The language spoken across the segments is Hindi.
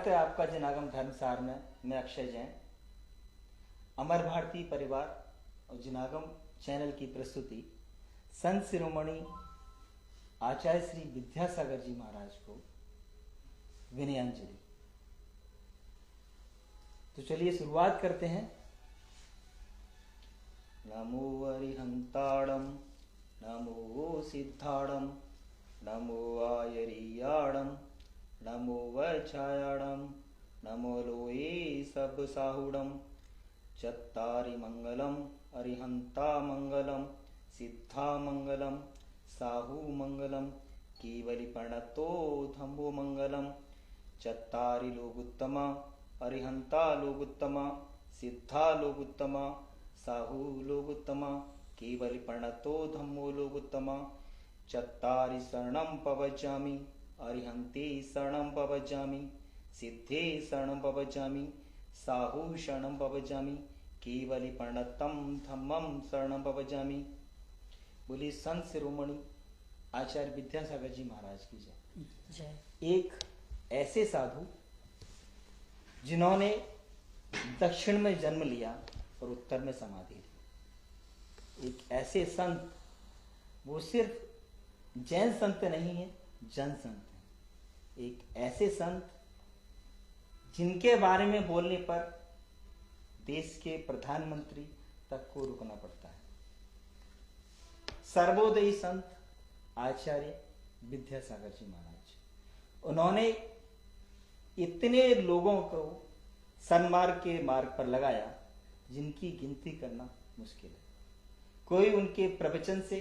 स्वागत है आपका जनागम धर्मसार में। मैं अक्षय जैन, अमर भारती परिवार और जनागम चैनल की प्रस्तुति संत शिरोमणि आचार्य श्री विद्यासागर जी महाराज को विनयांजलि। तो चलिए शुरुआत करते हैं। नमो अरिहंताणम, नमो सिद्धाणम, नमो आयरियाणम, नमो वैछायाणम, नमो लोये सब साहुडम। चत्तारि मंगलम अरिहंता मंगलम, सिद्धा मंगलम, साहू मंगलम, केवली प्रणतो धम्मो मंगलम। चत्तारि लोगुत्तमा अरिहंता लोगुत्तमा, सिद्धा लोगुत्तमा, साहू लोगुत्तमा, केवली प्रणतो धम्मो लोगुत्तमा। चत्तारि शरणं पवजामि अरिहंते शरणं पवजामि, सिद्धे शरणं पवजामि, साहू शरणं पवजामि, केवली प्रणतम धम्मं शरणं पवजामि। बोली संत शिरोमणि आचार्य विद्यासागर जी महाराज की जय। एक ऐसे साधु जिन्होंने दक्षिण में जन्म लिया और उत्तर में समाधि ली। एक ऐसे संत, वो सिर्फ जैन संत नहीं है, जन संत है। एक ऐसे संत जिनके बारे में बोलने पर देश के प्रधानमंत्री तक को रुकना पड़ता है। सर्वोदयी संत आचार्य विद्यासागर जी महाराज, उन्होंने इतने लोगों को सन्मार्ग के मार्ग पर लगाया जिनकी गिनती करना मुश्किल है। कोई उनके प्रवचन से,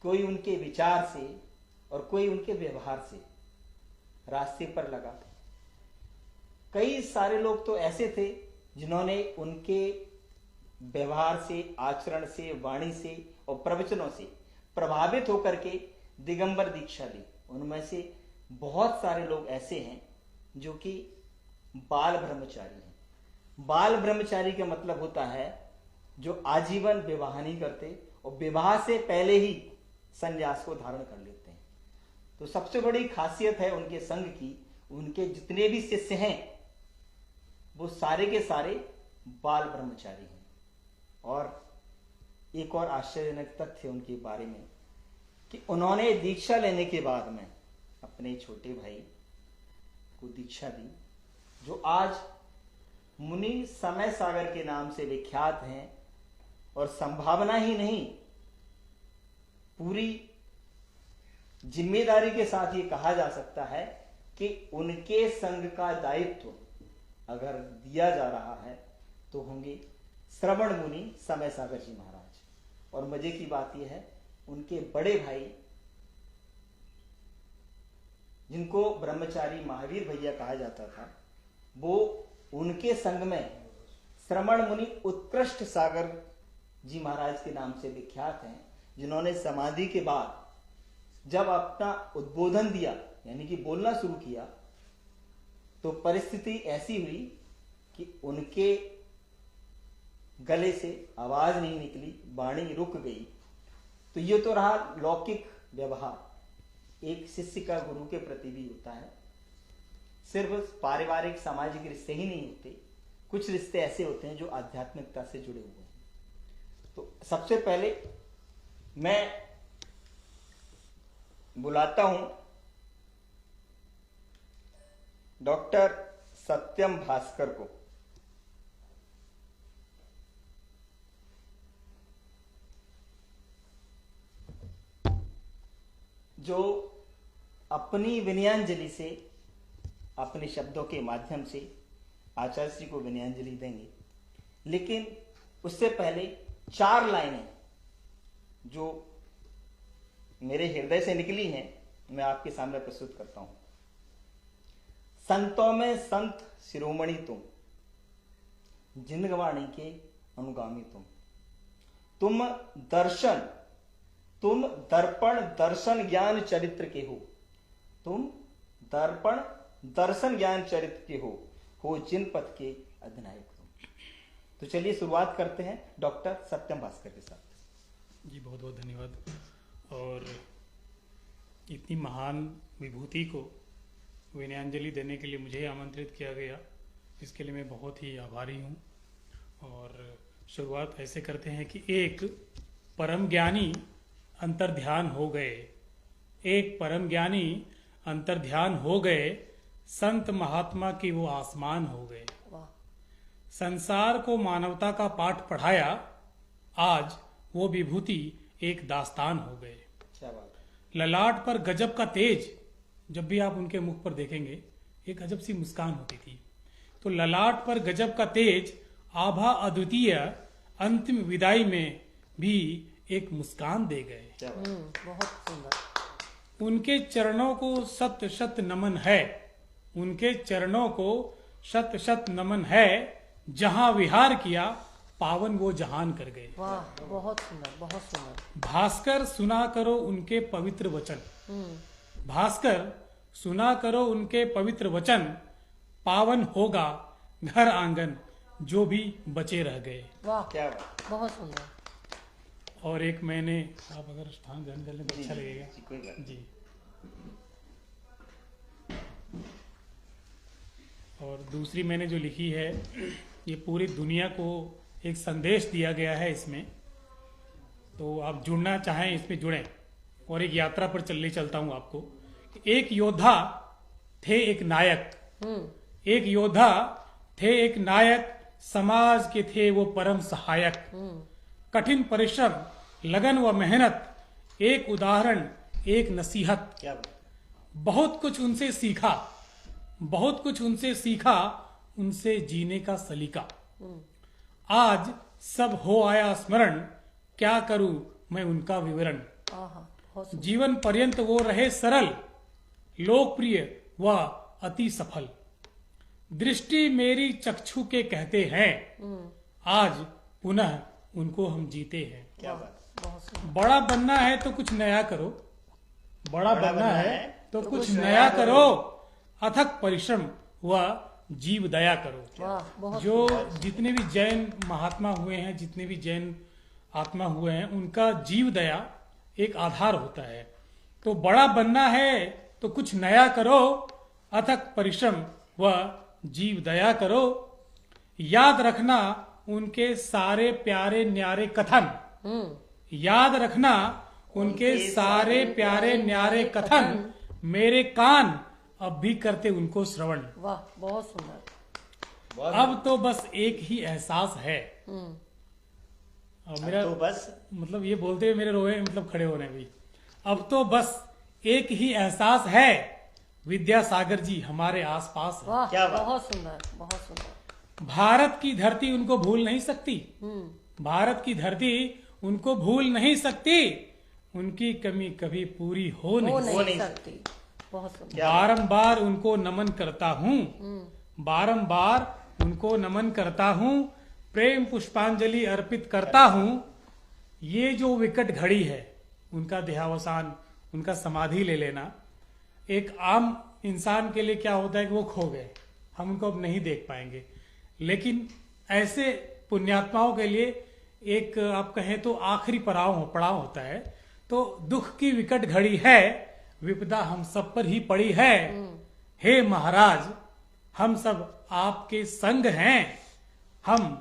कोई उनके विचार से और कोई उनके व्यवहार से रास्ते पर लगा। कई सारे लोग तो ऐसे थे जिन्होंने उनके व्यवहार से, आचरण से, वाणी से और प्रवचनों से प्रभावित होकर के दिगंबर दीक्षा ली। उनमें से बहुत सारे लोग ऐसे हैं जो कि बाल ब्रह्मचारी हैं। बाल ब्रह्मचारी का मतलब होता है जो आजीवन विवाह नहीं करते और विवाह से पहले ही संन्यास को धारण कर लेते हैं। तो सबसे बड़ी खासियत है उनके संघ की, उनके जितने भी शिष्य हैं वो सारे के सारे बाल ब्रह्मचारी हैं। और एक और आश्चर्यजनक तथ्य उनके बारे में कि उन्होंने दीक्षा लेने के बाद में अपने छोटे भाई को दीक्षा दी, जो आज मुनि समय सागर के नाम से विख्यात हैं। और संभावना ही नहीं, पूरी जिम्मेदारी के साथ ये कहा जा सकता है कि उनके संघ का दायित्व अगर दिया जा रहा है तो होंगे श्रवण मुनि समय सागर जी महाराज। और मजे की बात यह है, उनके बड़े भाई जिनको ब्रह्मचारी महावीर भैया कहा जाता था, वो उनके संग में श्रवण मुनि उत्कृष्ट सागर जी महाराज के नाम से विख्यात हैं, जिन्होंने समाधि के बाद जब अपना उद्बोधन दिया, यानी कि बोलना शुरू किया, तो परिस्थिति ऐसी हुई कि उनके गले से आवाज नहीं निकली, वाणी रुक गई। तो ये तो रहा लौकिक व्यवहार, एक शिष्य का गुरु के प्रति भी होता है। सिर्फ पारिवारिक सामाजिक रिश्ते ही नहीं होते, कुछ रिश्ते ऐसे होते हैं जो आध्यात्मिकता से जुड़े हुए हैं। तो सबसे पहले मैं बुलाता हूं डॉक्टर सत्यम भास्कर को। जो अपनी विनयांजलि से, अपने शब्दों के माध्यम से आचार्य श्री को विनयांजलि देंगे। लेकिन उससे पहले 4 लाइनें जो मेरे हृदय से निकली हैं, मैं आपके सामने प्रस्तुत करता हूं। संतों में संत शिरोमणि तुम, जिनवाणी के अनुगामी तुम दर्शन, तुम दर्पण दर्शन ज्ञान चरित्र के हो, तुम दर्पण दर्शन ज्ञान चरित्र के हो जिन पथ के अधिनायक तुम। तो चलिए शुरुआत करते हैं डॉक्टर सत्यम भास्कर के साथ। जी बहुत बहुत धन्यवाद। और इतनी महान विभूति को विनयांजलि देने के लिए मुझे आमंत्रित किया गया, इसके लिए मैं बहुत ही आभारी हूँ। और शुरुआत ऐसे करते हैं कि एक परम ज्ञानी अंतर्ध्यान हो गए, एक परम ज्ञानी अंतर्ध्यान हो गए, संत महात्मा की वो आसमान हो गए। वाह। संसार को मानवता का पाठ पढ़ाया, आज वो विभूति एक दास्तान हो गए। क्या बात है। ललाट पर गजब का तेज, जब भी आप उनके मुख पर देखेंगे एक अजब सी मुस्कान होती थी। तो ललाट पर गजब का तेज, आभा अद्वितीय, अंतिम विदाई में भी एक मुस्कान दे गए। क्या बात है। बहुत सुंदर। उनके चरणों को शत शत नमन है, उनके चरणों को शत शत नमन है, जहां विहार किया पावन वो जहान कर गए। वाह, बहुत सुंदर, बहुत सुंदर। भास्कर सुना करो उनके पवित्र वचन, भास्कर सुना करो उनके पवित्र वचन, पावन होगा घर आंगन जो भी बचे रह गए। वाह, क्या बात है। बहुत सुंदर। और एक मैंने, आप अगर स्थान ग्रहण कर लें तो अच्छा लगेगा जी, कोई बात जी। और दूसरी मैंने जो लिखी है, ये पूरी दुनिया को एक संदेश दिया गया है इसमें, तो आप जुड़ना चाहें इसमें जुड़ें। और एक यात्रा पर चलता हूं आपको। एक योद्धा थे एक नायक, एक योद्धा थे एक नायक, समाज के थे वो परम सहायक। कठिन परिश्रम, लगन व मेहनत, एक उदाहरण, एक नसीहत। क्या बात है। बहुत कुछ उनसे सीखा, बहुत कुछ उनसे सीखा, उनसे जीने का सलीका। आज सब हो आया स्मरण, क्या करूं मैं उनका विवरण। आहा, बहुत सुंदर। जीवन पर्यंत वो रहे सरल, लोकप्रिय व अति सफल। दृष्टि मेरी चक्षु के कहते हैं, आज पुनः उनको हम जीते हैं। क्या बात है। बहुत सुंदर। बड़ा बनना है तो कुछ नया करो, बड़ा बनना है तो कुछ नया करो, अथक परिश्रम व जीव दया करो। वाह, बहुत जो जितने भी जैन महात्मा हुए हैं, जितने भी जैन आत्मा हुए हैं, उनका जीव दया एक आधार होता है। तो बड़ा बनना है तो कुछ नया करो, अथक परिश्रम व जीव दया करो। याद रखना उनके सारे प्यारे न्यारे कथन, याद रखना उनके सारे प्यारे न्यारे कथन, मेरे कान अब भी करते उनको श्रवण। वाह, बहुत सुंदर। बहुत अब तो बस एक ही एहसास है। और मेरा तो बस मतलब ये बोलते हुए मेरे रोए मतलब खड़े हो रहे हैं भी। अब तो बस एक ही एहसास है, विद्यासागर जी हमारे आसपास है। वाह, क्या बात। बहुत सुंदर, बहुत सुंदर। भारत की धरती उनको भूल नहीं सकती, भारत की धरती उनको भूल नहीं सकती, उनकी कमी कभी पूरी हो हो नहीं। नहीं सकती। बहुत सुंदर। बारंबार उनको नमन करता हूँ, बारंबार उनको नमन करता हूँ, प्रेम पुष्पांजलि अर्पित करता हूँ। ये जो विकट घड़ी है, उनका देहावसान, उनका समाधि ले लेना, एक आम इंसान के लिए क्या होता है कि वो खो गए, हम उनको अब नहीं देख पाएंगे। लेकिन ऐसे पुण्यात्माओं के लिए एक आप कहें तो आखिरी पड़ाव होता है। तो दुख की विकट घड़ी है, विपदा हम सब पर ही पड़ी है। हे महाराज, हम सब आपके संग हैं, हम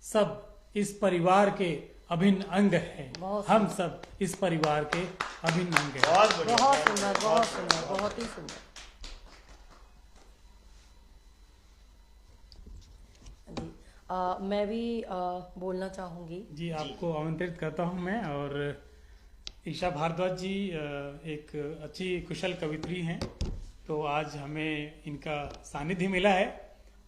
सब इस परिवार के अभिन्न अंग हैं, बहुत हम सब इस परिवार के अभिन्न अंग हैं। बहुत बढ़िया। बहुत सुंदर, बहुत सुंदर, बहुत ही सुंदर। जी, मैं भी बोलना चाहूंगी। जी, आपको आमंत्रित करता हूं मैं। और ईशा भारद्वाज जी एक अच्छी कुशल कवित्री हैं, तो आज हमें इनका सानिध्य मिला है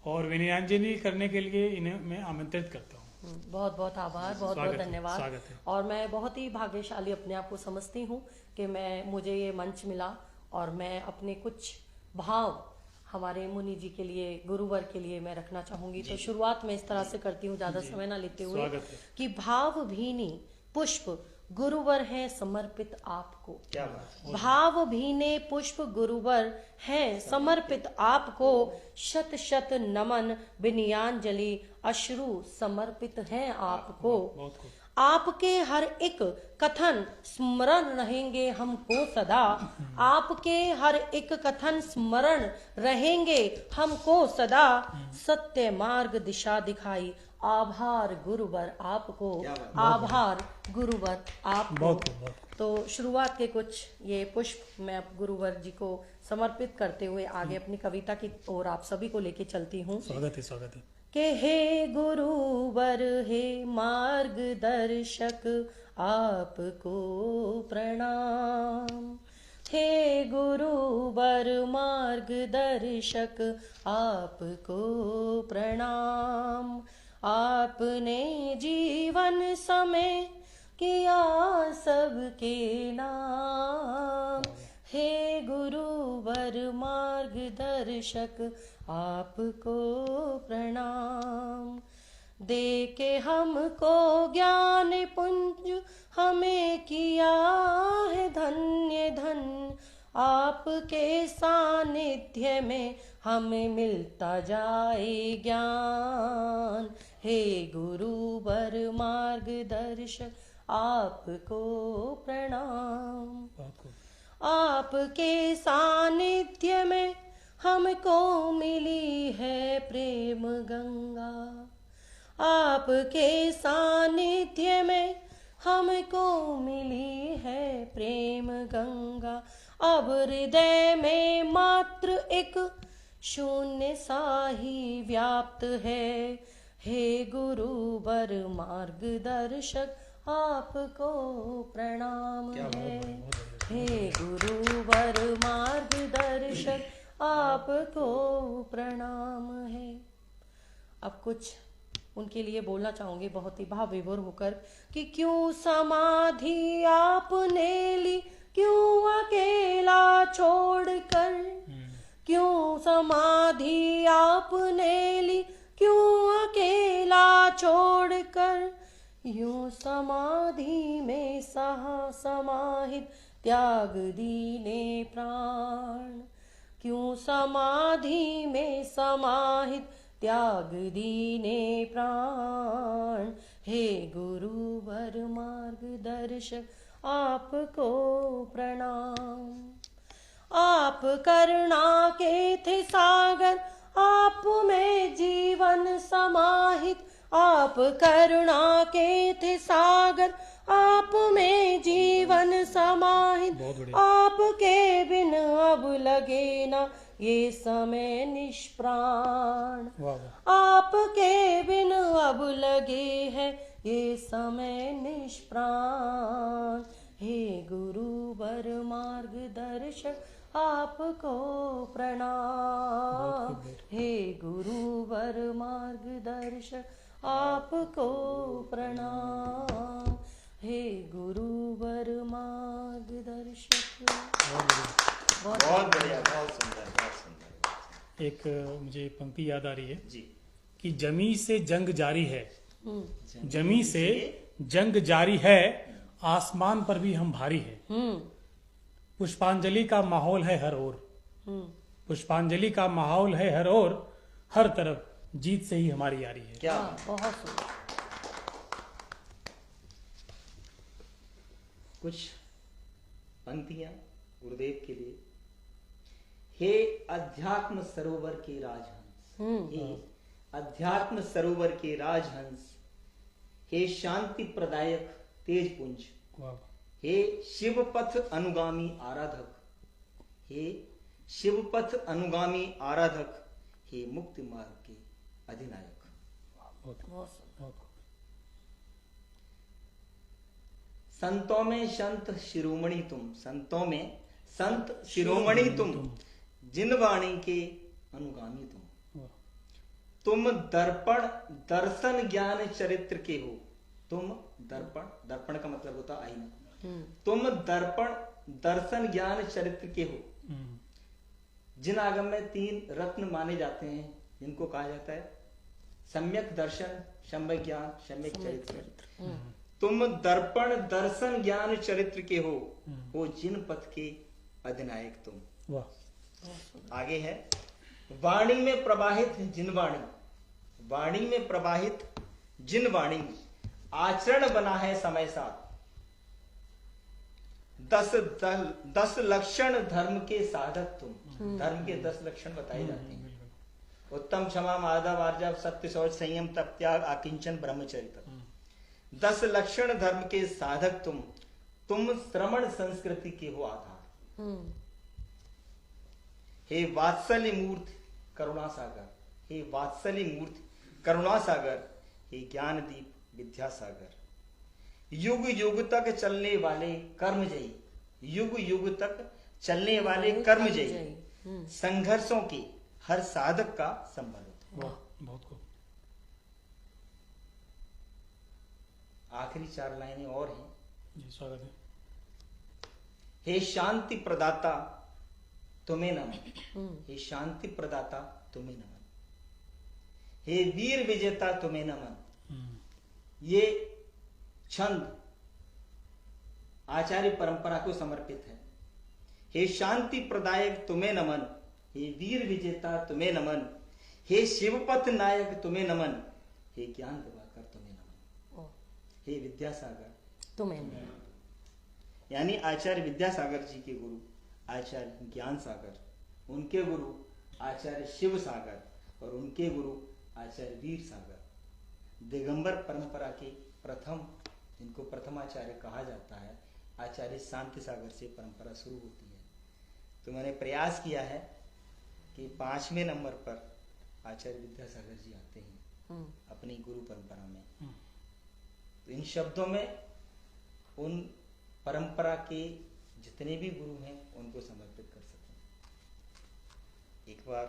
और विनयांजलि करने के लिए इन्हें मैं आमंत्रित करता हूँ। बहुत बहुत आभार, बहुत बहुत स्वागत है, धन्यवाद। स्वागत है। और मैं बहुत ही भाग्यशाली अपने आप को समझती हूँ कि मुझे ये मंच मिला और मैं अपने कुछ भाव हमारे मुनि जी के लिए, गुरुवर के लिए मैं रखना चाहूंगी। तो शुरुआत में इस तरह से करती हूँ, ज्यादा समय ना लेते हुए, स्वागत है। कि भाव भीनी पुष्प गुरुवर है समर्पित आपको। क्या बात है। भाव भीने पुष्प गुरुवर है समर्पित आपको, शत शत नमन विनयांजलि अश्रु समर्पित है आपको। बहुत खूब। आपके हर एक कथन स्मरण रहेंगे हमको सदा, आपके हर एक कथन स्मरण रहेंगे हमको सदा, सत्य मार्ग दिशा दिखाई, आभार गुरुवर आपको, आभार गुरुवर आपको। बहुत तो शुरुआत के कुछ ये पुष्प मैं गुरुवर जी को समर्पित करते हुए आगे अपनी कविता की ओर आप सभी को लेके चलती हूँ। स्वागत है, स्वागत है। कि हे गुरुवर हे मार्गदर्शक आपको प्रणाम, हे गुरुवर मार्गदर्शक आपको प्रणाम। आपने जीवन समय किया सबके नाम, हे गुरुवर मार्गदर्शक आपको प्रणाम। दे के हमको ज्ञान पुंज हमें किया है धन्य धन्य, आपके सानिध्य में हमें मिलता जाए ज्ञान, हे गुरुवर मार्गदर्शक आपको प्रणाम। आपके सानिध्य में हमको मिली है प्रेम गंगा, आपके सानिध्य में हमको मिली है प्रेम गंगा। अब हृदय में मात्र एक शून्य सा ही व्याप्त है, हे गुरुवर मार्गदर्शक आपको प्रणाम है, हे गुरुवर मार्गदर्शक आपको प्रणाम है। अब कुछ उनके लिए बोलना चाहूंगी बहुत ही भाव विभोर होकर कि क्यों समाधि आपने ली, क्यों अकेला छोड़कर, क्यों समाधि आपने ली, क्यों अकेला छोड़कर, यूं समाधि में समाहित त्याग दीने प्राण, क्यों समाधि में समाहित त्याग दीने प्राण, हे गुरुवर मार्गदर्शक आपको प्रणाम। आप करुणा के थे सागर, आप में जीवन समाहित, आप करुणा के थे सागर, आप में जीवन समाहित, आपके बिन अब लगे ना ये समय निष्प्राण, आपके बिन अब लगे है ये समय निष्प्राण, हे गुरुवर मार्गदर्शक आपको प्रणाम, हे गुरुवर मार्गदर्शक आपको प्रणाम, हे गुरुवर मार्गदर्शक। बहुत बढ़िया, बहुत सुंदर, बहुत सुंदर। एक मुझे पंक्ति याद आ रही है जी कि जमी से जंग जारी है, जमी से जंग जारी है, आसमान पर भी हम भारी है। पुष्पांजलि का माहौल है हर ओर, पुष्पांजलि का माहौल है हर ओर, हर तरफ जीत से ही हमारी यारी है। क्या बहुत सुंदर। कुछ पंक्तियां गुरुदेव के लिए। हे अध्यात्म सरोवर के राजहंस, हे अध्यात्म सरोवर के राजहंस, हे शांति प्रदायक तेज पुंज, हे शिवपथ अनुगामी आराधक, हे शिवपथ अनुगामी आराधक, हे मुक्ति मार्ग के अधिनायक। संतों में संत शिरोमणि तुम, संतों में संत शिरोमणि तुम, जिन वाणी के अनुगामी तुम दर्पण दर्शन ज्ञान चरित्र के हो, तुम दर्पण, दर्पण का मतलब होता आईना, तुम दर्पण दर्शन ज्ञान चरित्र के हो। जिन आगम में 3 रत्न माने जाते हैं, जिनको कहा जाता है सम्यक दर्शन, सम्यक ज्ञान, सम्यक चरित्र। तुम दर्पण दर्शन ज्ञान चरित्र के हो जिन पथ के अधिनायक तुम। आगे है वाणी में प्रवाहित जिन वाणी, वाणी में प्रवाहित जिन वाणी, आचरण बना है समय साथ। 10 लक्षण धर्म के साधक तुम। धर्म के 10 लक्षण बताए जाते हैं। उत्तम, क्षमा, माधव, आर्जव, सत्य, शौच, संयम, तप, त्याग, आकिंचन, ब्रह्मचर्य तप। 10 लक्षण धर्म के साधक तुम श्रमण संस्कृति के हो आधार। हे वात्सल्य मूर्ति करुणा सागर, हे वात्सल्य मूर्ति करुणा सागर, हे ज्ञान दीप विद्या सागर। युग युग तक चलने वाले कर्मजयी, युग युग तक चलने वाले कर्मजयी, संघर्षों के हर साधक का संबल। बहुत खूब। आखिरी 4 लाइनें और हैं। जी स्वागत है। हे शांति प्रदाता तुम्हें नमन, हे शांति प्रदाता तुम्हें नमन, हे वीर विजेता तुम्हें नमन। ये छंद आचार्य परंपरा को समर्पित है। हे शांति प्रदायक तुम्हें नमन, हे वीर विजेता तुम्हें नमन, हे शिवपथ नायक तुम्हें नमन, हे ज्ञान दिवाकर तुम्हें नमन, हे विद्यासागर तुम्हें नमन। यानी आचार्य विद्यासागर जी के गुरु आचार्य ज्ञान सागर, उनके गुरु आचार्य शिव सागर और उनके गुरु आचार्य वीर सागर। दिगंबर परंपरा के प्रथम, इनको प्रथमाचार्य कहा जाता है, आचार्य शांति सागर से परंपरा शुरू होती है। तो मैंने प्रयास किया है कि 5वें नंबर पर आचार्य विद्यासागर जी आते हैं अपनी गुरु परंपरा में। तो इन शब्दों में उन परंपरा के जितने भी गुरु हैं उनको समर्पित कर सकें। एक बार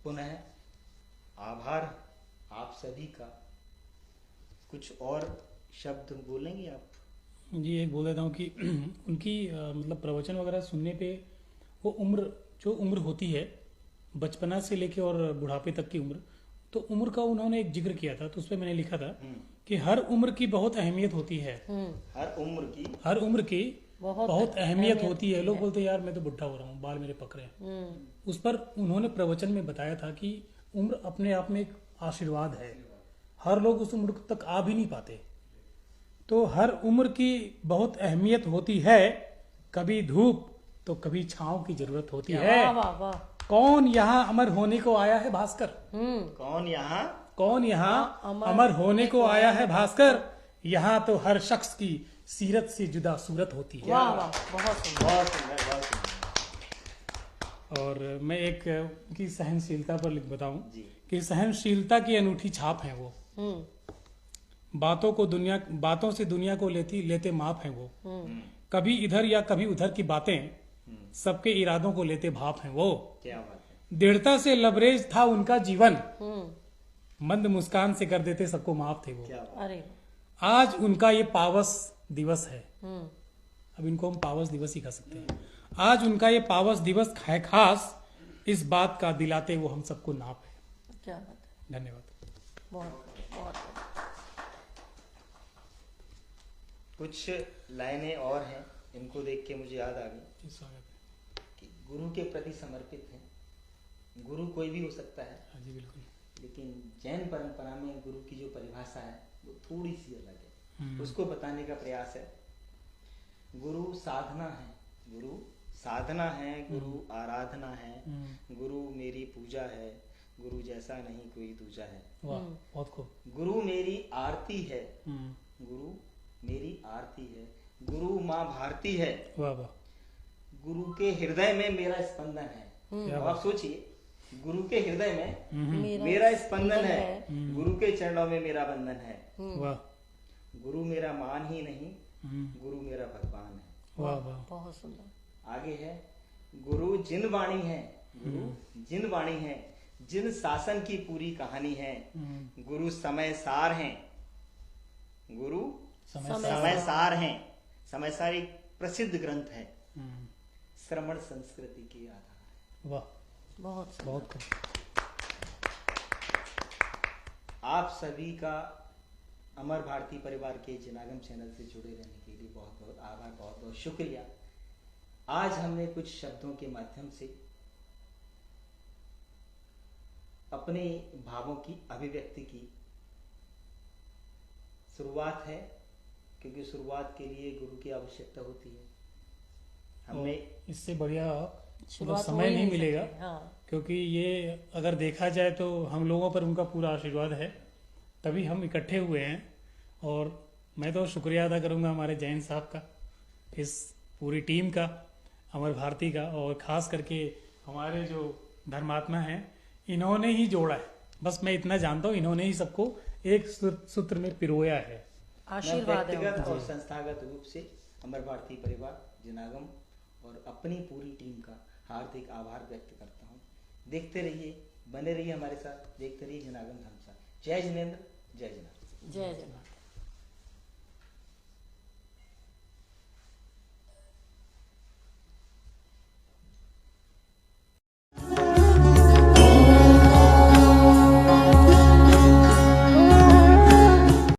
पुनः आभार आप सभी का। कुछ और शब्द बोलेंगे आप? जी एक बोल देता हूँ कि उनकी मतलब प्रवचन वगैरह सुनने पे वो जो उम्र होती है बचपना से लेके और बुढ़ापे तक की उम्र, तो उम्र का उन्होंने एक जिक्र किया था, तो उसपे मैंने लिखा था कि हर उम्र की बहुत अहमियत होती है। हर उम्र की बहुत अहमियत होती है। लोग बोलते हैं यार मैं तो बुढ़ा हो रहा हूँ, बाल मेरे पक रहे हैं। उस पर उन्होंने प्रवचन में बताया था कि उम्र अपने आप में एक आशीर्वाद है। हर लोग उस उम्र तक आ भी नहीं पाते, तो हर उम्र की बहुत अहमियत होती है। कभी धूप तो कभी छांव की जरूरत होती है। वाह वाह वाह। कौन यहाँ अमर होने को आया है भास्कर? कौन यहाँ अमर होने को आया है भास्कर? यहाँ तो हर शख्स की सीरत से जुदा सूरत होती है। वाह वाह, बहुत सुंदर। और मैं एक की सहनशीलता पर बताऊं कि सहनशीलता की अनूठी छाप है वो। बातों से दुनिया को लेते माप है वो। कभी इधर या कभी उधर की बातें सबके इरादों को लेते भाप हैं वो। क्या बात है। दृढ़ता से लबरेज था उनका जीवन, मंद मुस्कान से कर देते सबको माफ थे वो। अरे आज उनका ये पावस दिवस है। अब इनको हम पावस दिवस ही कह सकते हैं। आज उनका ये पावस दिवस है खास, इस बात का दिलाते वो हम सबको नाप है। क्या बात है। धन्यवाद। बहुत बहुत कुछ लाइनें और हैं, इनको देख के मुझे याद आ गई कि गुरु के प्रति समर्पित है। गुरु कोई भी हो सकता है। हाँ जी बिल्कुल। लेकिन जैन परंपरा में गुरु की जो परिभाषा है वो थोड़ी सी अलग है, उसको बताने का प्रयास है। गुरु साधना है, गुरु साधना है, गुरु आराधना है, गुरु मेरी पूजा है, गुरु जैसा नहीं कोई दूजा है। वाह बहुत खूब। गुरु मेरी आरती है, गुरु मेरी आरती है, गुरु माँ भारती है। वाह वाह। गुरु के हृदय में मेरा स्पंदन है। अब आप सोचिए, गुरु के हृदय में मेरा स्पंदन है, गुरु के चरणों में मेरा बंधन है। वाह। गुरु मेरा मान ही नहीं, गुरु मेरा भगवान है। वाह वाह। बहुत सुंदर। आगे है, गुरु जिन वाणी है, गुरु जिन वाणी है, जिन शासन की पूरी कहानी है। गुरु समय सार हैं, गुरु समय सार हैं। समय सार एक प्रसिद्ध ग्रंथ है, श्रमण संस्कृति के आधार। वाह बहुत बहुत खूब। आप सभी का अमर भारती परिवार के जनागम चैनल से जुड़े रहने के लिए बहुत बहुत आभार, बहुत बहुत शुक्रिया। आज हमने कुछ शब्दों के माध्यम से अपने भावों की अभिव्यक्ति की, शुरुआत है, क्योंकि शुरुआत के लिए गुरु की आवश्यकता होती है। हमने इससे बढ़िया शुरुआत हो समय ही नहीं मिलेगा, सकती। हाँ, क्योंकि ये अगर देखा जाए तो हम लोगों पर उनका पूरा आशीर्वाद है, तभी हम इकट्ठे हुए हैं। और मैं तो शुक्रिया अदा करूंगा हमारे जैन साहब का, इस पूरी टीम का, अमर भारती का, और खास करके हमारे जो धर्मात्मा हैं, इन्होंने ही जोड़ा है। बस मैं इतना जानता हूँ, इन्होंने ही सबको एक सूत्र में पिरोया है। मैं आशीर्वाद है व्यक्तिगत उनका। और संस्थागत रूप से अमर भारती परिवार, जनागम और अपनी पूरी टीम का हार्दिक आभार व्यक्त करता हूँ। देखते रहिए, बने रहिए हमारे साथ, देखते रहिए जनागम धर्मशाला। जय जिनेंद्र, जय जनागम। जय जगन्नाथ।